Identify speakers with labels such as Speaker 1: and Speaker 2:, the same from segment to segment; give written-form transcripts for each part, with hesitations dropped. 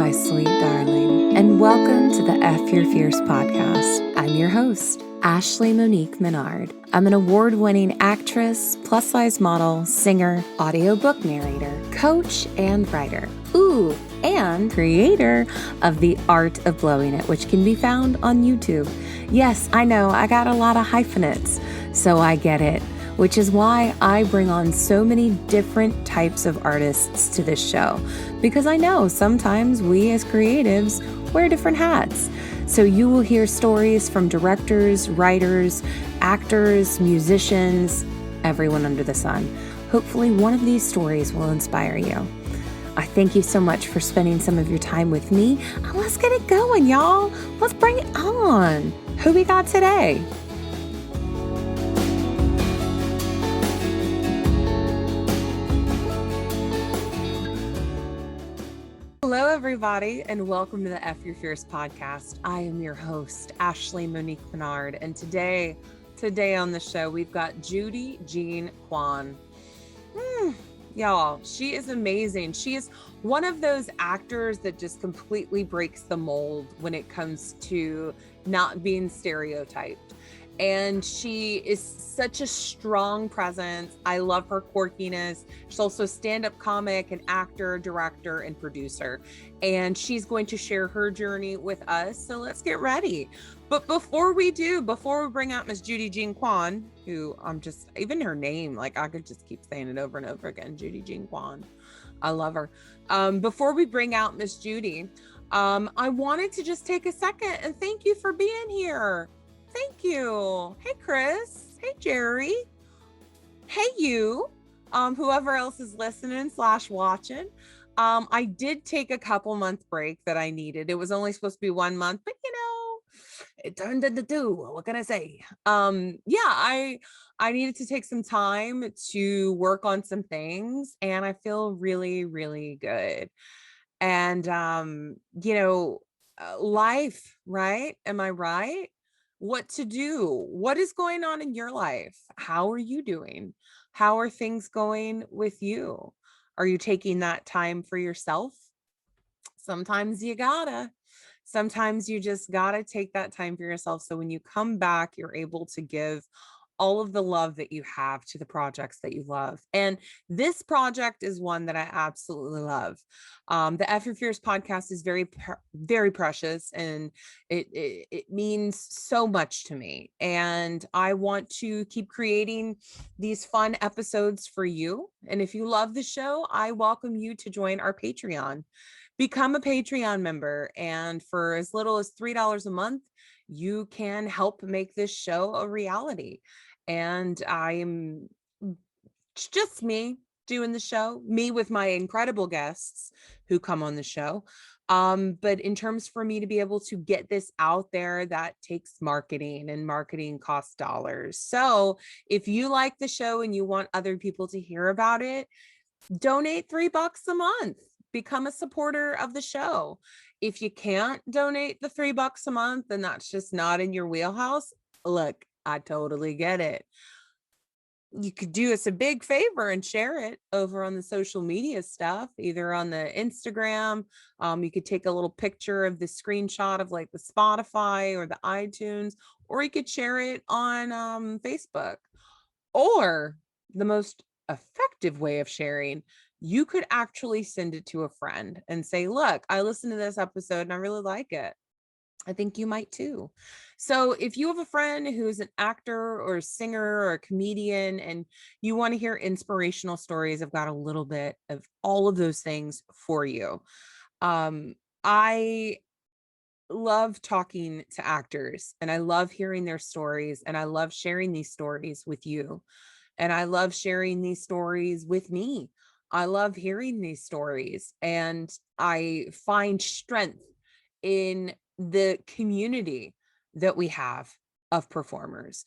Speaker 1: my sweet darling, and welcome to the F Your Fierce podcast. I'm your host, Ashley Monique Menard. I'm an award-winning actress, plus-size model, singer, audiobook narrator, coach, and writer. And creator of The Art of Blowing It, which can be found on YouTube. Yes, I know, I got a lot of hyphenates, so I get it, which is why I bring on so many different types of artists to this show, because I know sometimes we as creatives wear different hats. So you will hear stories from directors, writers, actors, musicians, everyone under the sun. Hopefully one of these stories will inspire you. I thank you so much for spending some of your time with me. Let's get it going, y'all. Let's bring it on. Who we got today? Hello, everybody, and welcome to the F Your Fierce podcast. I am your host, Ashley Monique Menard, and today on the show, we've got Judy Jean Kwon. Y'all, she is amazing. She is one of those actors that just completely breaks the mold when it comes to not being stereotyped. And she is such a strong presence. I love her quirkiness. She's also a stand-up comic, an actor, director, and producer. And she's going to share her journey with us. So let's get ready. But before we bring out Miss Judy Jean Kwon, who even her name, like I could just keep saying it over and over again, Judy Jean Kwon. I love her. Before we bring out Miss Judy, I wanted to just take a second and thank you for being here. Thank you. Hey, Chris. Hey, Jerry. Hey, you. Whoever else is listening / watching. I did take a couple month break that I needed. It was only supposed to be 1 month, but it turned into 2. What can I say? I needed to take some time to work on some things, and I feel really, really good. And, life, right? Am I right? What to do? What is going on in your life? How are you doing? How are things going with you? Are you taking that time for yourself? Sometimes you just gotta take that time for yourself. So when you come back, you're able to give all of the love that you have to the projects that you love. And this project is one that I absolutely love. The F Your Fierce podcast is very, very precious, and it means so much to me. And I want to keep creating these fun episodes for you. And if you love the show, I welcome you to join our Patreon. Become a Patreon member, and for as little as $3 a month, you can help make this show a reality. And it's just me doing the show, me with my incredible guests who come on the show. But in terms for me to be able to get this out there, that takes marketing, and marketing costs dollars. So if you like the show and you want other people to hear about it, donate $3 a month. Become a supporter of the show. If you can't donate the $3 a month, and that's just not in your wheelhouse, look, I totally get it. You could do us a big favor and share it over on the social media stuff, either on the Instagram. You could take a little picture of the screenshot of like the Spotify or the iTunes, or you could share it on Facebook. Or the most effective way of sharing, you could actually send it to a friend and say, look, I listened to this episode and I really like it. I think you might too. So if you have a friend who's an actor or a singer or a comedian and you want to hear inspirational stories, I've got a little bit of all of those things for you. I love talking to actors, and I love hearing their stories, and I love sharing these stories with you. And I love sharing these stories with me. I love hearing these stories, and I find strength in the community that we have of performers.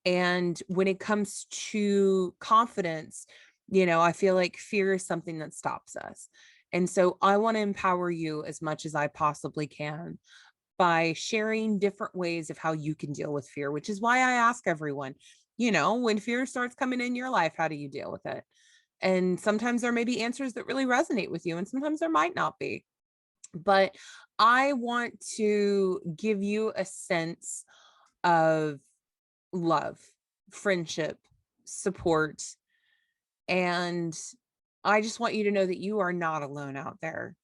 Speaker 1: And when it comes to confidence, I feel like fear is something that stops us. And so I want to empower you as much as I possibly can by sharing different ways of how you can deal with fear, which is why I ask everyone, when fear starts coming in your life, how do you deal with it? And sometimes there may be answers that really resonate with you, and sometimes there might not be. But I want to give you a sense of love, friendship, support, and I just want you to know that you are not alone out there.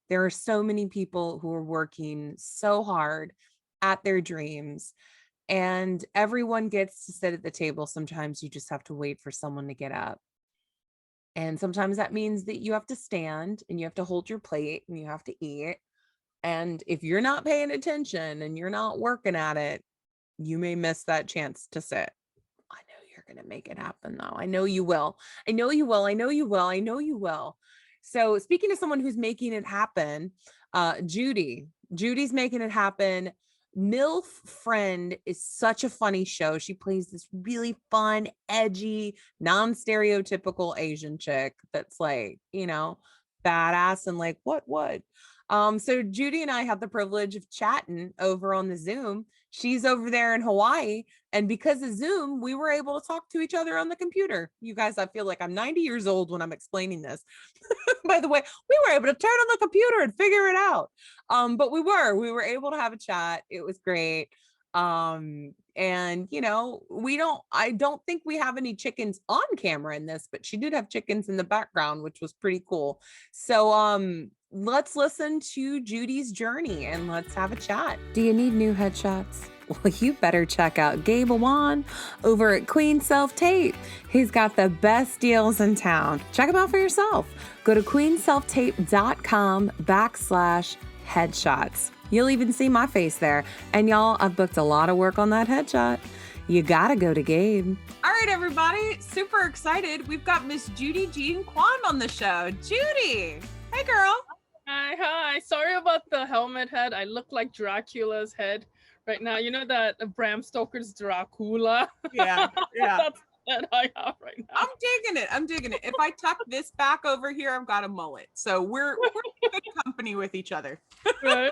Speaker 1: There are so many people who are working so hard at their dreams, and everyone gets to sit at the table. Sometimes you just have to wait for someone to get up. And sometimes that means that you have to stand and you have to hold your plate and you have to eat. And if you're not paying attention and you're not working at it, you may miss that chance to sit. I know you're going to make it happen though. I know you will. I know you will. I know you will. I know you will. So speaking of someone who's making it happen, Judy's making it happen. MILFriend is such a funny show. She plays this really fun, edgy, non-stereotypical Asian chick that's like, badass and like, what? So Judy and I have the privilege of chatting over on the Zoom. She's over there in Hawaii. And because of Zoom, we were able to talk to each other on the computer. You guys, I feel like I'm 90 years old when I'm explaining this. By the way, we were able to turn on the computer and figure it out. But we were able to have a chat. It was great. And I don't think we have any chickens on camera in this, but she did have chickens in the background, which was pretty cool. So let's listen to Judy's journey and let's have a chat. Do you need new headshots? Well, you better check out Gabe Awan over at Queen Self Tape. He's got the best deals in town. Check him out for yourself. Go to queenselftape.com/headshots. You'll even see my face there. And y'all, I've booked a lot of work on that headshot. You gotta go to Gabe. All right, everybody. Super excited. We've got Miss Judy Jean Kwon on the show. Judy. Hey, girl.
Speaker 2: Hi. Sorry about the helmet head. I look like Dracula's head right now. You know that Bram Stoker's Dracula?
Speaker 1: Yeah.
Speaker 2: That's what I have right now.
Speaker 1: I'm digging it. If I tuck this back over here, I've got a mullet. So we're good company with each other.
Speaker 2: Right.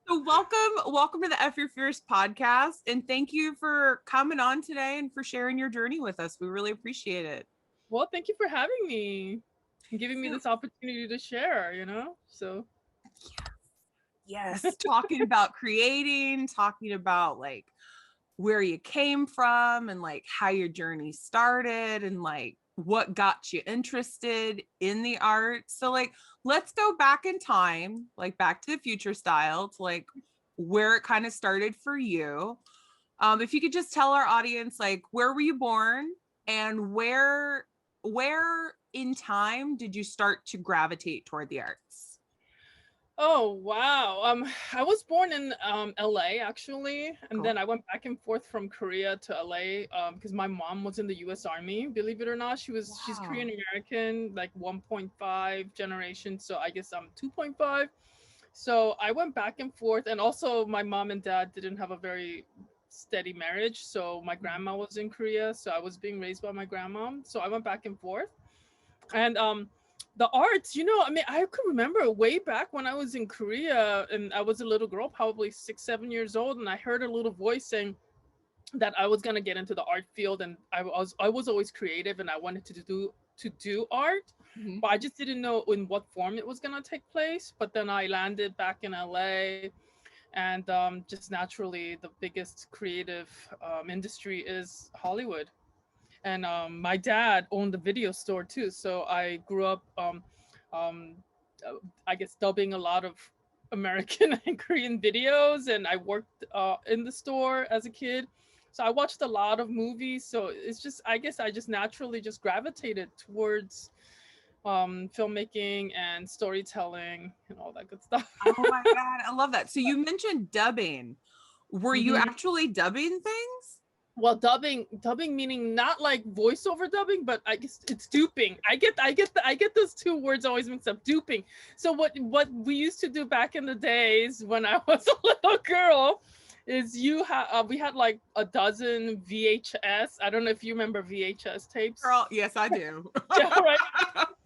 Speaker 1: So welcome to the F Your Fierce podcast. And thank you for coming on today and for sharing your journey with us. We really appreciate it.
Speaker 2: Well, thank you for having me and giving me this opportunity to share, so.
Speaker 1: Yes. Talking about creating, talking about like where you came from and like how your journey started and like what got you interested in the art. So like, let's go back in time, like Back to the Future style, to like where it kind of started for you. If you could just tell our audience, like, where were you born and where in time did you start to gravitate toward the arts?
Speaker 2: Oh, wow. I was born in LA actually, and
Speaker 1: Cool.
Speaker 2: then I went back and forth from Korea to LA because my mom was in the US Army, believe it or not. She's Korean American, like 1.5 generation, so I guess I'm 2.5. So I went back and forth, and also my mom and dad didn't have a very steady marriage, so my grandma was in Korea, so I was being raised by my grandma. So I went back and forth. And the arts, I mean, I could remember way back when I was in Korea and I was a little girl, probably 6-7 years old, and I heard a little voice saying that I was gonna get into the art field, and I was always creative and I wanted to do art.
Speaker 1: Mm-hmm.
Speaker 2: But I just didn't know in what form it was gonna take place. But then I landed back in LA, and just naturally the biggest creative industry is Hollywood. And my dad owned a video store too, so I grew up um, I guess dubbing a lot of American and Korean videos, and I worked in the store as a kid, so I watched a lot of movies. So it's just, I guess I just naturally just gravitated towards filmmaking and storytelling and all that good stuff.
Speaker 1: Oh my God, I love that. So you mentioned dubbing. Were you
Speaker 2: Mhm.
Speaker 1: actually dubbing things?
Speaker 2: Well, dubbing meaning not like voiceover dubbing, but I guess it's duping. I get those two words always mixed up. Duping. So what we used to do back in the days when I was a little girl is we had like a dozen VHS. I don't know if you remember VHS tapes.
Speaker 1: Girl, yes, I do.
Speaker 2: Yeah, right.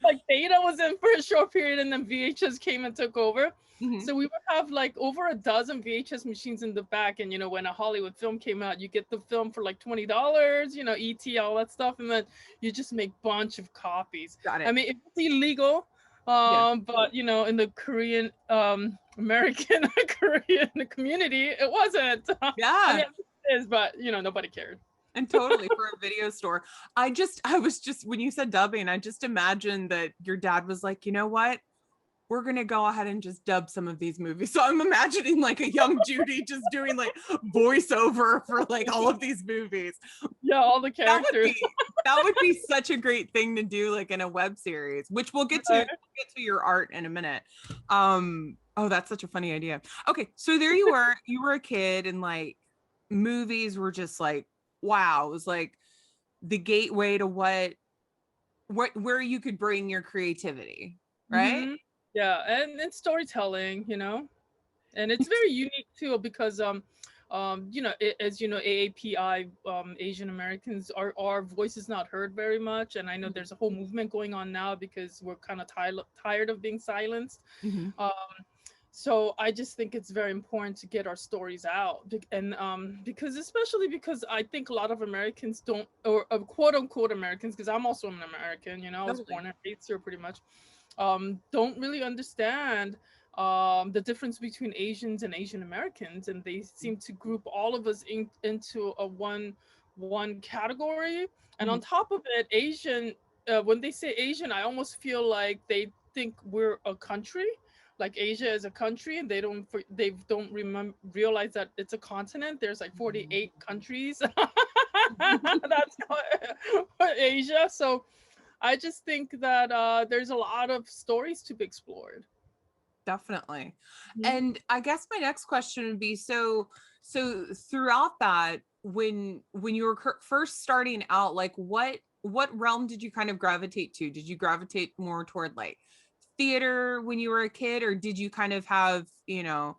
Speaker 2: Like Beta was in for a short period, and then VHS came and took over.
Speaker 1: Mm-hmm.
Speaker 2: So we would have like over a dozen VHS machines in the back, and when a Hollywood film came out, you get the film for like $20, ET, all that stuff, and then you just make bunch of copies.
Speaker 1: Got it.
Speaker 2: I mean, it was illegal,
Speaker 1: Yeah.
Speaker 2: But you know, in the Korean American Korean community, it wasn't. I
Speaker 1: Yeah.
Speaker 2: mean, it is, but you know, nobody cared.
Speaker 1: And totally for a video store. I was just, when you said dubbing, I just imagined that your dad was like, you know what? We're going to go ahead and just dub some of these movies. So I'm imagining like a young Judy just doing like voiceover for like all of these movies.
Speaker 2: Yeah, all the
Speaker 1: That would
Speaker 2: characters.
Speaker 1: be that would be such a great thing to do like in a web series, which we'll get to your art in a minute. Oh, that's such a funny idea. Okay, so there you were a kid and like movies were just like wow, it was like the gateway to what where you could bring your creativity, right?
Speaker 2: Hmm. Yeah, and it's storytelling, you know, and it's very unique too because you know, as you know, AAPI, Asian Americans, our voice is not heard very much, and I know there's a whole movement going on now because we're kind of tired of being silenced.
Speaker 1: Mm-hmm.
Speaker 2: Um, so I just think it's very important to get our stories out, and because especially because I think a lot of Americans don't, or quote unquote Americans, because I'm also an American, you know, I was
Speaker 1: Totally.
Speaker 2: born and raised here pretty much, don't really understand the difference between Asians and Asian Americans, and they seem to group all of us into a one category. And
Speaker 1: Mm-hmm.
Speaker 2: on top of it, Asian, when they say Asian, I almost feel like they think we're a country, like Asia is a country, and they don't remember realize that it's a continent. There's like 48 countries that's Asia. So I just think that there's a lot of stories to be explored.
Speaker 1: Definitely.
Speaker 2: Mhm.
Speaker 1: And I guess my next question would be so throughout that when you were first starting out like what realm did you kind of gravitate to? Did you gravitate more toward like theater when you were a kid or did you kind of have, you know,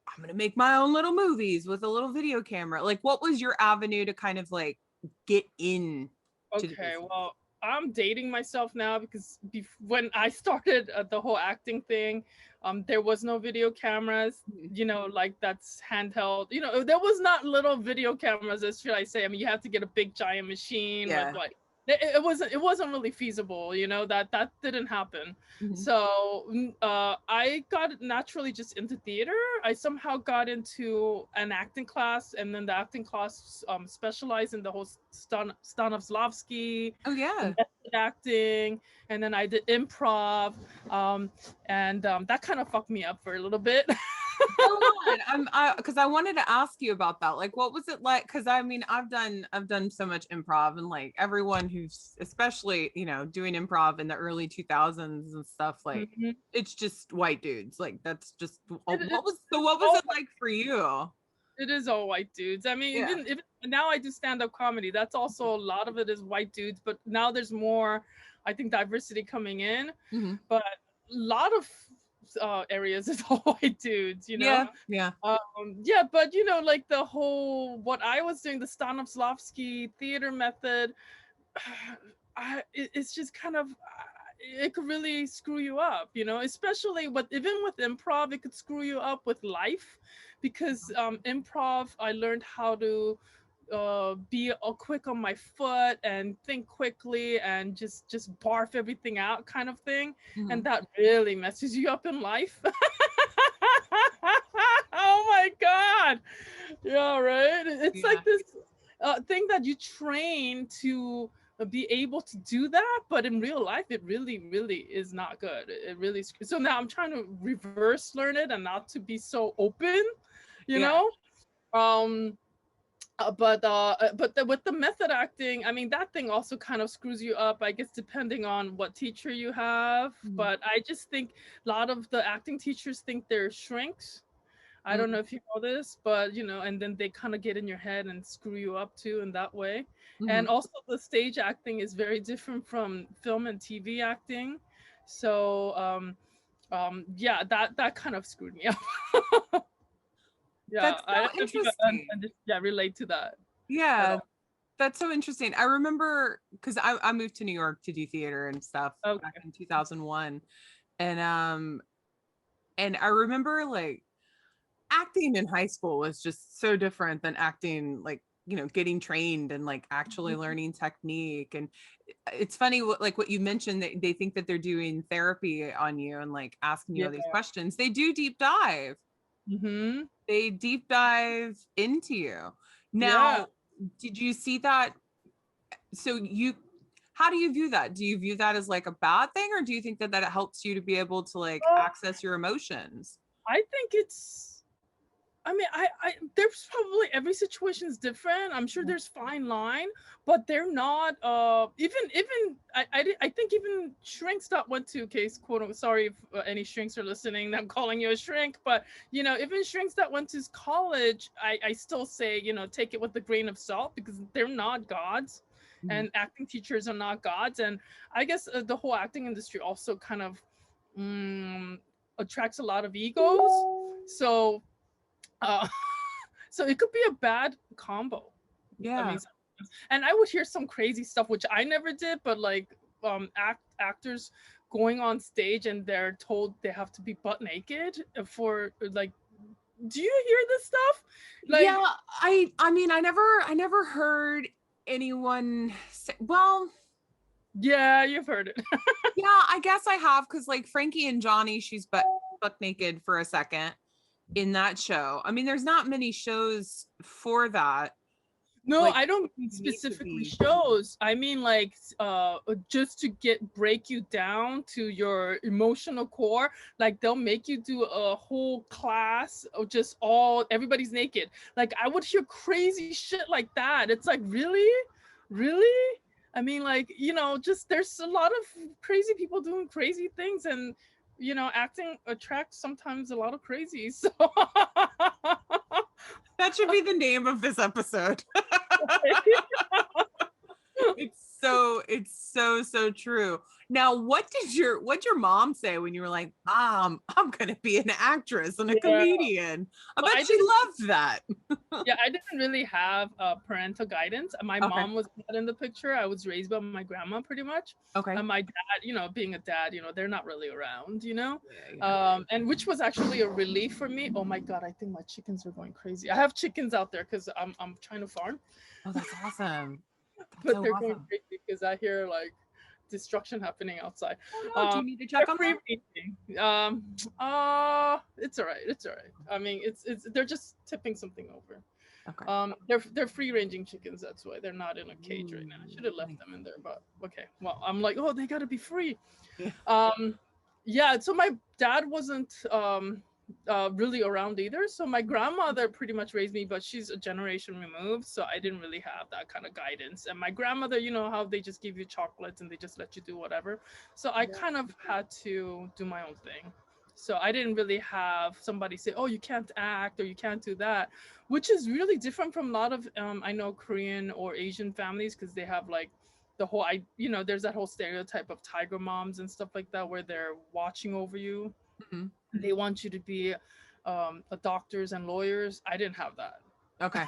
Speaker 1: I'm going to make my own little movies with a little video camera? Like what was your avenue to kind of like get in to the
Speaker 2: Okay,
Speaker 1: business?
Speaker 2: well, I'm dating myself now because when I started the whole acting thing, there was no video cameras,
Speaker 1: Mhm.
Speaker 2: you know, like that's handheld. You know, there was not little video cameras, as should I say. I mean, you have to get a big giant machine with
Speaker 1: Yeah.
Speaker 2: like it wasn't really feasible, you know, that didn't happen.
Speaker 1: Mhm.
Speaker 2: So I got naturally just into theater. I somehow got into an acting class, and then the acting class specialized in the whole Stanislavski,
Speaker 1: Oh
Speaker 2: the
Speaker 1: yeah.
Speaker 2: method acting, and then I did improv, and that kind of fucked me up for a little bit.
Speaker 1: Go on. Because I wanted to ask you about that. Like, what was it like? Because I mean, I've done so much improv, and like everyone who's especially you know doing improv in the early 2000s and stuff, like
Speaker 2: Mhm.
Speaker 1: it's just white dudes. Like that's just
Speaker 2: It's
Speaker 1: what was
Speaker 2: all
Speaker 1: it like for you?
Speaker 2: it is all white dudes. I mean,
Speaker 1: Yeah.
Speaker 2: even now I do stand up comedy. That's also a lot of it is white dudes, but now there's more, I think, diversity coming in.
Speaker 1: Hmm.
Speaker 2: But a lot of areas is all white dudes, you know.
Speaker 1: Yeah. Yeah.
Speaker 2: Yeah, but you know, like the whole what I was doing, the Stanislavski theater method, it's just kind of it could really screw you up, you know, especially with even with improv, it could screw you up with life because improv, I learned how to be quick on my foot and think quickly and just barf everything out kind of thing, and
Speaker 1: Hmm.
Speaker 2: that really messes you up in life. Oh my god. Yeah, right. It's
Speaker 1: Yeah.
Speaker 2: like this thing that you train to be able to do that, but in real life it really is not good. It really so now I'm trying to reverse learn it and not to be so open, you
Speaker 1: Yeah.
Speaker 2: know. um with the method acting, I mean, that thing also kind of screws you up, I guess, depending on what teacher you have.
Speaker 1: Mhm.
Speaker 2: But I just think a lot of the acting teachers think they're shrinks. I don't know if you know this, but you know, and then they kind of get in your head and screw you up too in that way. And
Speaker 1: Mhm.
Speaker 2: also, the stage acting is very different from film and TV acting. So, yeah, that kind of screwed me up. Yeah,
Speaker 1: That's
Speaker 2: I don't
Speaker 1: so
Speaker 2: know if you
Speaker 1: interesting.
Speaker 2: yeah, relate to that at
Speaker 1: Yeah,
Speaker 2: all.
Speaker 1: that's so interesting. I remember because I moved to New York to do theater and stuff back
Speaker 2: Okay.
Speaker 1: in 2001. And and I remember like acting in high school was just so different than acting like getting trained and like actually learning technique. And it's funny what you mentioned, that they think that they're doing therapy on you and like asking you
Speaker 2: Yeah.
Speaker 1: all these questions. They do deep dive.
Speaker 2: Mm-hmm.
Speaker 1: They deep dive into you.
Speaker 2: Yeah.
Speaker 1: Now, did you see that? So how do you view that? Do you view that as like a bad thing, or do you think that it helps you to be able to like
Speaker 2: Uh,
Speaker 1: access your emotions?
Speaker 2: I think it's. I mean, there's probably every situation is different. I'm sure there's fine line, but they're not. I think even shrinks that went to case quote unquote. Sorry if any shrinks are listening. I'm calling you a shrink, but even shrinks that went to college, I still say take it with a grain of salt because they're not gods,
Speaker 1: Mhm.
Speaker 2: and acting teachers are not gods. And I guess the whole acting industry also kind of attracts a lot of egos. So uh, so it could be a bad combo. I
Speaker 1: Yeah.
Speaker 2: mean, and I would hear some crazy stuff, which I never did, but like actors going on stage and they're told they have to be butt naked for like. Do you hear this stuff?
Speaker 1: Yeah,
Speaker 2: Like,
Speaker 1: I mean, I never heard anyone say, well,
Speaker 2: yeah, you've heard it.
Speaker 1: yeah, I guess I have, because like Frankie and Johnny, she's buck naked for a second in that show. I mean, there's not many shows for that.
Speaker 2: No,
Speaker 1: Like,
Speaker 2: I don't mean
Speaker 1: you need to
Speaker 2: specifically
Speaker 1: be.
Speaker 2: shows. I mean like just to break you down to your emotional core. Like they'll make you do a whole class of just all everybody's naked. Like I would hear crazy shit like that. It's like really? Really? I mean like, just there's a lot of crazy people doing crazy things and acting attracts sometimes a lot of crazy. So
Speaker 1: That should be the name of this episode. It's so true. Now, what'd your mom say when you were like, Mom, I'm gonna be an actress and a
Speaker 2: yeah.
Speaker 1: comedian? I
Speaker 2: Well,
Speaker 1: bet
Speaker 2: I
Speaker 1: she
Speaker 2: didn't
Speaker 1: loved that.
Speaker 2: Yeah, I didn't really have parental guidance. My
Speaker 1: Okay.
Speaker 2: mom was not in the picture. I was raised by my grandma pretty much.
Speaker 1: Okay.
Speaker 2: And my dad, being a dad, they're not really around.
Speaker 1: Yeah.
Speaker 2: And which was actually a relief for me. Oh my God, I think my chickens are going crazy. I have chickens out there because I'm trying to farm,
Speaker 1: Oh, that's awesome. That's
Speaker 2: but
Speaker 1: so
Speaker 2: they're going
Speaker 1: awesome.
Speaker 2: crazy because I hear like destruction happening outside.
Speaker 1: Oh no, do you need to
Speaker 2: They're
Speaker 1: check on
Speaker 2: free
Speaker 1: them?
Speaker 2: ranging. It's all right. It's all right. I mean, it's they're just tipping something over.
Speaker 1: Okay.
Speaker 2: They're free ranging chickens. That's why they're not in a cage right now. I should have left
Speaker 1: Nice.
Speaker 2: them in there, but okay. Well, I'm like, oh, they gotta be free.
Speaker 1: Yeah.
Speaker 2: Um, yeah. So my dad wasn't really around either. So my grandmother pretty much raised me, but she's a generation removed, so I didn't really have that kind of guidance. And my grandmother, you know how they just give you chocolates and they just let you do whatever. So I kind of had to do my own thing. So I didn't really have somebody say, "Oh, you can't act or you can't do that," which is really different from a lot of I know Korean or Asian families because they have like the whole there's that whole stereotype of tiger moms and stuff like that where they're watching over you.
Speaker 1: Mhm.
Speaker 2: They want you to be a doctors and lawyers. I didn't have that.
Speaker 1: Okay.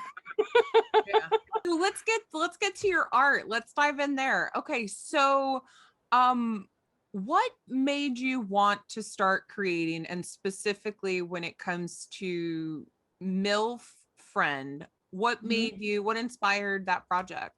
Speaker 1: Yeah. So let's get to your art. Let's dive in there. Okay, so um what made you want to start creating, and specifically when it comes to MILF Friend, what inspired that project?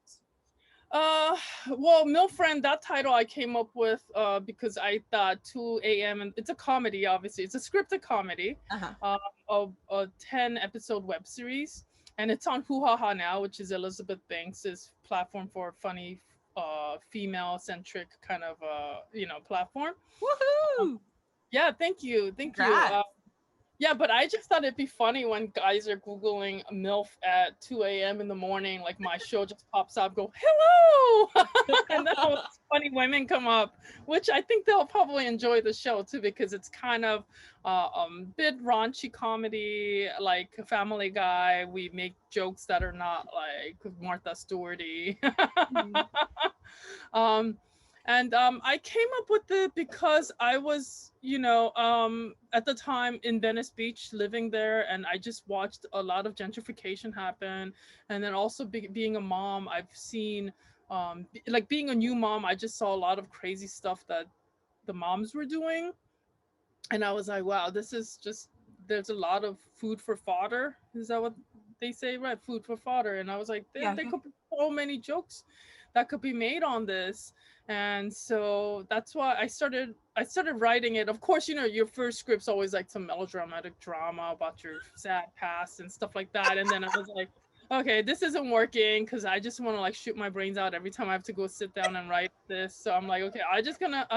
Speaker 2: Uh, well, MILFriend, that title I came up with because I thought 2 a.m. and it's a comedy, obviously. It's a scripted comedy,
Speaker 1: Uh-huh.
Speaker 2: of a 10 episode web series, and it's on Hoo Ha Ha now, which is Elizabeth Banks's platform for funny, female centric kind of platform. Um,
Speaker 1: Woohoo!
Speaker 2: yeah, thank you.
Speaker 1: Congrats.
Speaker 2: Yeah, but I just thought it'd be funny when guys are Googling MILF at 2 a.m. in the morning, like my show just pops up, go, hello! And then all these funny women come up, which I think they'll probably enjoy the show too, because it's kind of bit raunchy comedy, like Family Guy. We make jokes that are not like Martha Stewarty.
Speaker 1: Mhm.
Speaker 2: um, and I came up with it because I was, at the time in Venice Beach, living there, and I just watched a lot of gentrification happen. And then also being a mom, I've seen, like being a new mom, I just saw a lot of crazy stuff that the moms were doing. And I was like, wow, this is just, there's a lot of food for fodder. Is that what they say, right, food for fodder. And I was like,
Speaker 1: Yeah.
Speaker 2: there could be so many jokes that could be made on this. And so that's why I started writing it. Of course, your first script's always like some melodramatic drama about your sad past and stuff like that. And then I was like, okay, this isn't working because I just want to like shoot my brains out every time I have to go sit down and write this. So I'm like, okay, I'm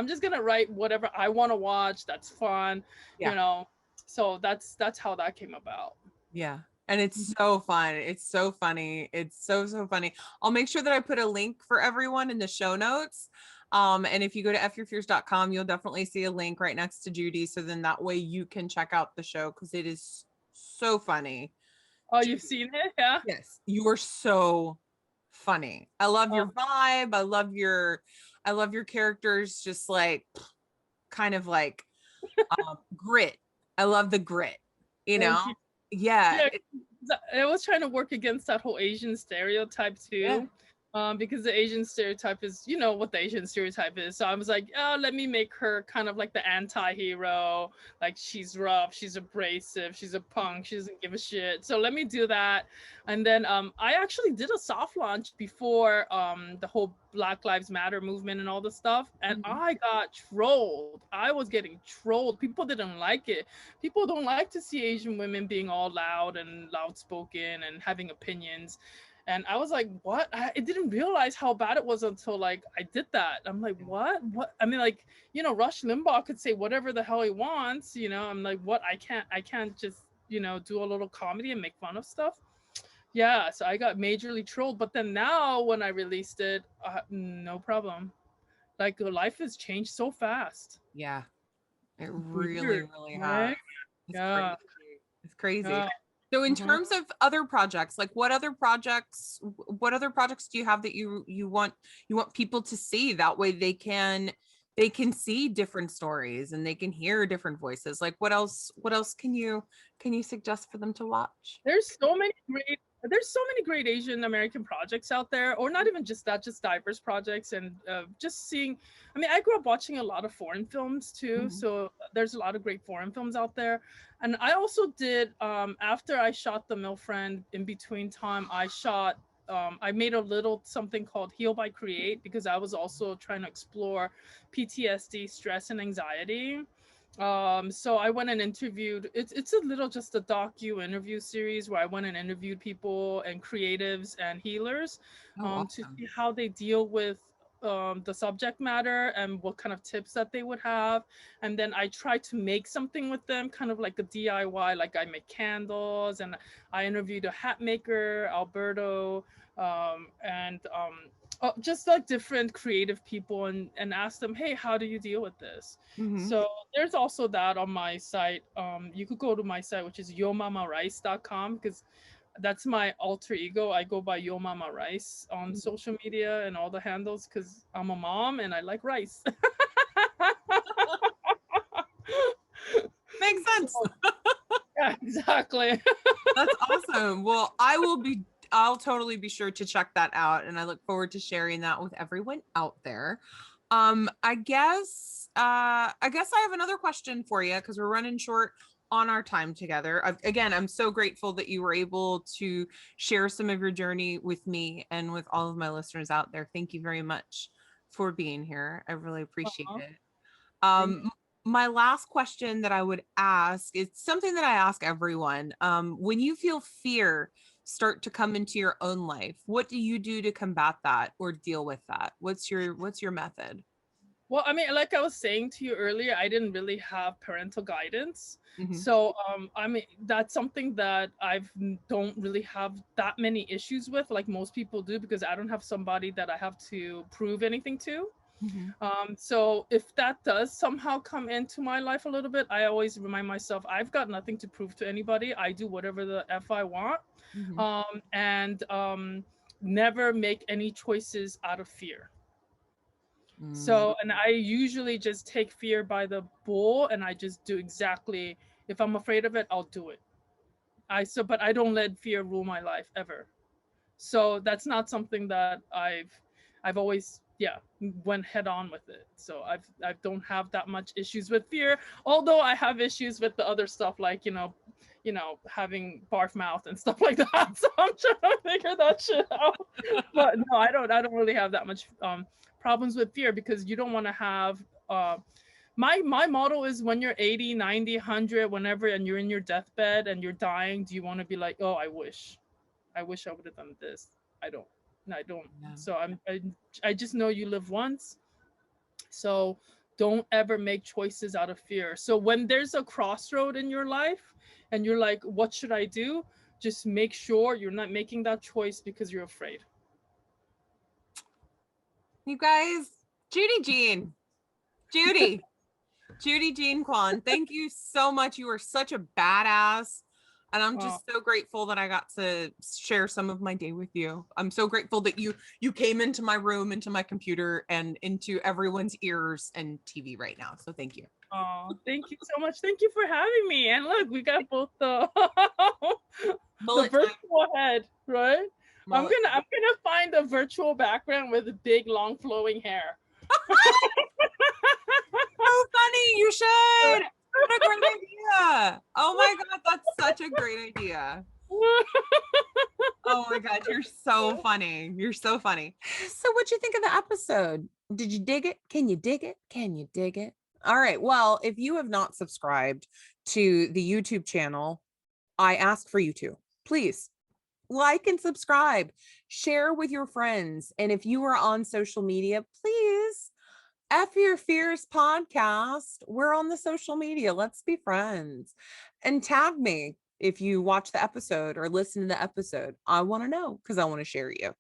Speaker 2: just gonna write whatever I want to watch. That's fun,
Speaker 1: Yeah.
Speaker 2: you know. So that's how that came about.
Speaker 1: Yeah. And it's so fun. It's so funny. It's so, so funny. I'll make sure that I put a link for everyone in the show notes. And if you go to fyourfears.com, you'll definitely see a link right next to Judy. So then that way you can check out the show because it is so funny.
Speaker 2: Oh,
Speaker 1: Judy,
Speaker 2: you've seen it? Yeah.
Speaker 1: yes, you are so funny. I love your
Speaker 2: Oh,
Speaker 1: vibe. I love your characters, just like kind of like grit. I love the grit, you know?
Speaker 2: thank you.
Speaker 1: Yeah.
Speaker 2: Yeah, I was trying to work against that whole Asian stereotype
Speaker 1: Yeah.
Speaker 2: too. Because the Asian stereotype is, what the Asian stereotype is. So I was like, oh, let me make her kind of like the anti-hero. Like she's rough, she's abrasive, she's a punk, she doesn't give a shit. So let me do that. And then I actually did a soft launch before the whole Black Lives Matter movement and all the stuff. And
Speaker 1: Mhm.
Speaker 2: I got trolled. I was getting trolled. People didn't like it. People don't like to see Asian women being all loud and outspoken and having opinions. And I was like, what? I didn't realize how bad it was until like I did that. I'm like, what? I mean, like, Rush Limbaugh could say whatever the hell he wants. I'm like, what? I can't just, do a little comedy and make fun of stuff. Yeah, so I got majorly trolled. But then now when I released it, no problem. Like life has changed so fast.
Speaker 1: Yeah. It really,
Speaker 2: Weird,
Speaker 1: really has.
Speaker 2: right?
Speaker 1: It's
Speaker 2: Yeah.
Speaker 1: crazy. It's crazy.
Speaker 2: Yeah.
Speaker 1: So in
Speaker 2: Mhm.
Speaker 1: terms of other projects, like what other projects do you have that you want people to see? That way they can see different stories and they can hear different voices. Like what else can you suggest for them to watch?
Speaker 2: There's so many great there's so many great Asian American projects out there, or not even just that, just diverse projects. And just seeing, I mean, I grew up watching a lot of foreign films too,
Speaker 1: Mhm.
Speaker 2: so there's a lot of great foreign films out there. And I also did, after I shot the MILFriend, in between time I made a little something called Heal by Create, because I was also trying to explore PTSD, stress, and anxiety. So I went and interviewed, it's a little, just a docu interview series where I went and interviewed people and creatives and healers,
Speaker 1: Oh,
Speaker 2: to
Speaker 1: awesome.
Speaker 2: see how they deal with the subject matter and what kind of tips that they would have. And then I tried to make something with them, kind of like a DIY. Like I make candles, and I interviewed a hat maker, Alberto, and just like different creative people, and asked them, hey, how do you deal with this?
Speaker 1: Mhm.
Speaker 2: So there's also that on my site. You could go to my site, which is yomamarice.com, because that's my alter ego. I go by Yo Mama Rice on social media and all the handles, because I'm a mom and I like rice.
Speaker 1: Makes
Speaker 2: So
Speaker 1: sense.
Speaker 2: yeah, exactly.
Speaker 1: That's awesome. Well, I'll totally be sure to check that out and I look forward to sharing that with everyone out there. I guess I have another question for you because we're running short on our time together. Again, I'm so grateful that you were able to share some of your journey with me and with all of my listeners out there. Thank you very much for being here. I really appreciate
Speaker 2: Aw,
Speaker 1: it.
Speaker 2: thank
Speaker 1: Um, my last question that I would ask is something that I ask everyone. When you feel fear start to come into your own life, what do you do to combat that or deal with that? What's your method?
Speaker 2: Well, I mean, like I was saying to you earlier, I didn't really have parental guidance.
Speaker 1: Hmm.
Speaker 2: So, I mean, that's something that don't really have that many issues with, like most people do, because I don't have somebody that I have to prove anything to.
Speaker 1: Hmm.
Speaker 2: So if that does somehow come into my life a little bit, I always remind myself, I've got nothing to prove to anybody. I do whatever the F I want.
Speaker 1: Hmm.
Speaker 2: And never make any choices out of fear.
Speaker 1: Mm.
Speaker 2: So, and I usually just take fear by the bull, and I just do exactly, if I'm afraid of it, I'll do it. But I don't let fear rule my life ever. So that's not something that I've always, yeah, went head on with it. So I don't have that much issues with fear, although I have issues with the other stuff, like, having barf mouth and stuff like that. So I'm trying to figure that shit out. But no, I don't really have that much problems with fear, because you don't want to have my motto is, when you're 80, 90, 100, whenever, and you're in your deathbed and you're dying, do you want to be like, oh, I wish I would have done this? I don't. No, I don't.
Speaker 1: Yeah.
Speaker 2: So I just know you live once. So don't ever make choices out of fear. So when there's a crossroad in your life and you're like, what should I do? Just make sure you're not making that choice because you're afraid.
Speaker 1: You guys, Judy Jean Kwon, thank you so much. You are such a badass. And I'm just so grateful that I got to share some of my day with you. I'm so grateful that you came into my room, into my computer, and into everyone's ears and TV right now. So thank you.
Speaker 2: Oh, thank you so much. Thank you for having me. And look, we got both the
Speaker 1: Mullet time.
Speaker 2: virtual head, right? I'm
Speaker 1: Mullet
Speaker 2: gonna find a virtual background with big, long, flowing hair.
Speaker 1: So funny. You should. What a great idea. Oh my God, that's such a great idea. Oh my God, you're so funny. You're so funny. So what'd you think of the episode? Did you dig it? Can you dig it? Can you dig it? All right. Well, if you have not subscribed to the YouTube channel, I ask for you to. Please like and subscribe, share with your friends. And if you are on social media, please F Your Fears podcast. We're on the social media. Let's be friends. And tag me if you watch the episode or listen to the episode. I want to know, because I want to share you.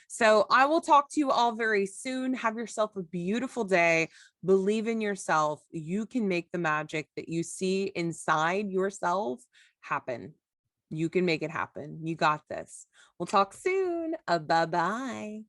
Speaker 1: So I will talk to you all very soon. Have yourself a beautiful day. Believe in yourself. You can make the magic that you see inside yourself happen. You can make it happen. You got this. We'll talk soon. Bye-bye.